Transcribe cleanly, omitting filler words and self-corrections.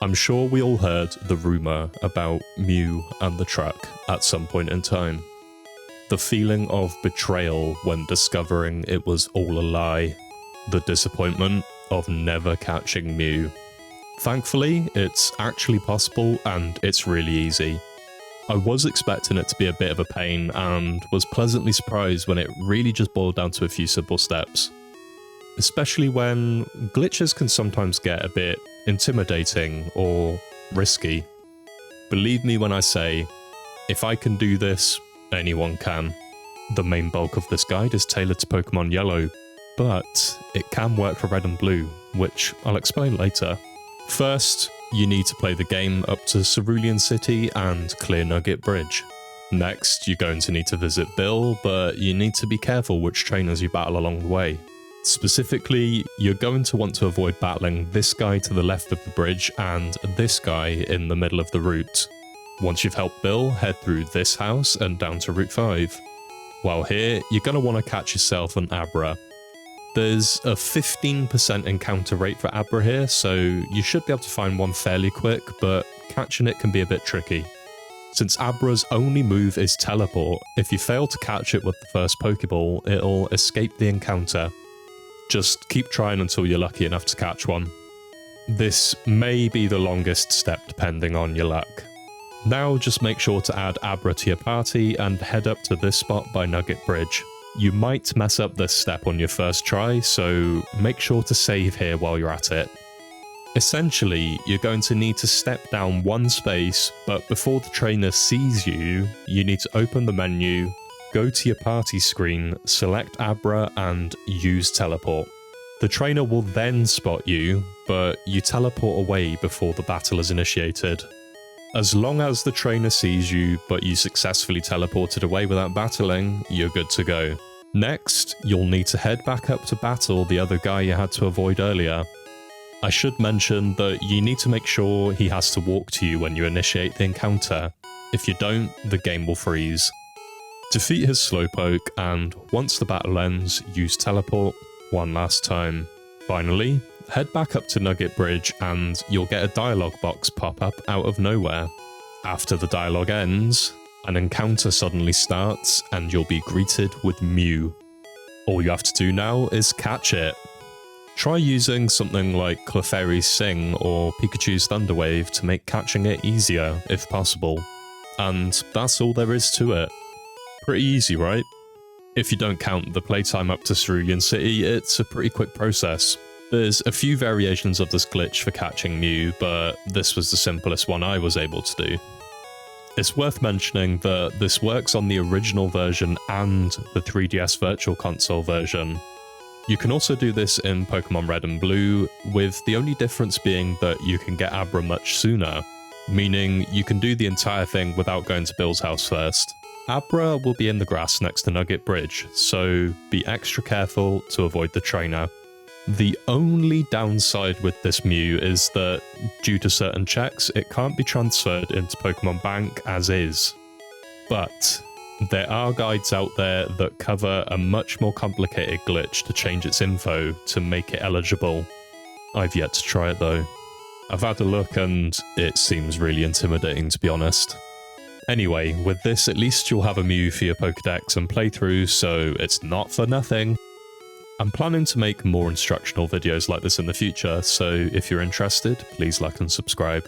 I'm sure we all heard the rumour about Mew and the truck at some point in time. The feeling of betrayal when discovering it was all a lie. The disappointment of never catching Mew. Thankfully, it's actually possible and it's really easy. I was expecting it to be a bit of a pain and was pleasantly surprised when it really just boiled down to a few simple steps. Especially when glitches can sometimes get a bit intimidating or risky. Believe me when I say, if I can do this, anyone can. The main bulk of this guide is tailored to Pokemon Yellow, but it can work for Red and Blue, which I'll explain later. First, you need to play the game up to Cerulean City and clear Nugget Bridge. Next, you're going to need to visit Bill, but you need to be careful which trainers you battle along the way. Specifically, you're going to want to avoid battling this guy to the left of the bridge and this guy in the middle of the route. Once you've helped Bill, head through this house and down to Route 5. While here, you're going to want to catch yourself an Abra. There's a 15% encounter rate for Abra here, so you should be able to find one fairly quick, but catching it can be a bit tricky. Since Abra's only move is Teleport, if you fail to catch it with the first Pokeball, it'll escape the encounter. Just keep trying until you're lucky enough to catch one. This may be the longest step depending on your luck. Now just make sure to add Abra to your party and head up to this spot by Nugget Bridge. You might mess up this step on your first try, so make sure to save here while you're at it. Essentially, you're going to need to step down one space, but before the trainer sees you, you need to open the menu, go to your party screen, select Abra and use Teleport. The trainer will then spot you, but you teleport away before the battle is initiated. As long as the trainer sees you, but you successfully teleported away without battling, you're good to go. Next, you'll need to head back up to battle the other guy you had to avoid earlier. I should mention that you need to make sure he has to walk to you when you initiate the encounter. If you don't, the game will freeze. Defeat his Slowpoke, and once the battle ends, use Teleport one last time. Finally, head back up to Nugget Bridge and you'll get a dialogue box pop up out of nowhere. After the dialogue ends, an encounter suddenly starts and you'll be greeted with Mew. All you have to do now is catch it. Try using something like Clefairy's Sing or Pikachu's Thunder Wave to make catching it easier, if possible. And that's all there is to it. Pretty easy, right? If you don't count the playtime up to Cerulean City, it's a pretty quick process. There's a few variations of this glitch for catching Mew, but this was the simplest one I was able to do. It's worth mentioning that this works on the original version and the 3DS Virtual Console version. You can also do this in Pokemon Red and Blue, with the only difference being that you can get Abra much sooner, meaning you can do the entire thing without going to Bill's house first. Abra will be in the grass next to Nugget Bridge, so be extra careful to avoid the trainer. The only downside with this Mew is that, due to certain checks, it can't be transferred into Pokemon Bank as is. But there are guides out there that cover a much more complicated glitch to change its info to make it eligible. I've yet to try it though. I've had a look and it seems really intimidating, to be honest. Anyway, with this at least you'll have a Mew for your Pokédex and playthrough, so it's not for nothing. I'm planning to make more instructional videos like this in the future, so if you're interested, please like and subscribe.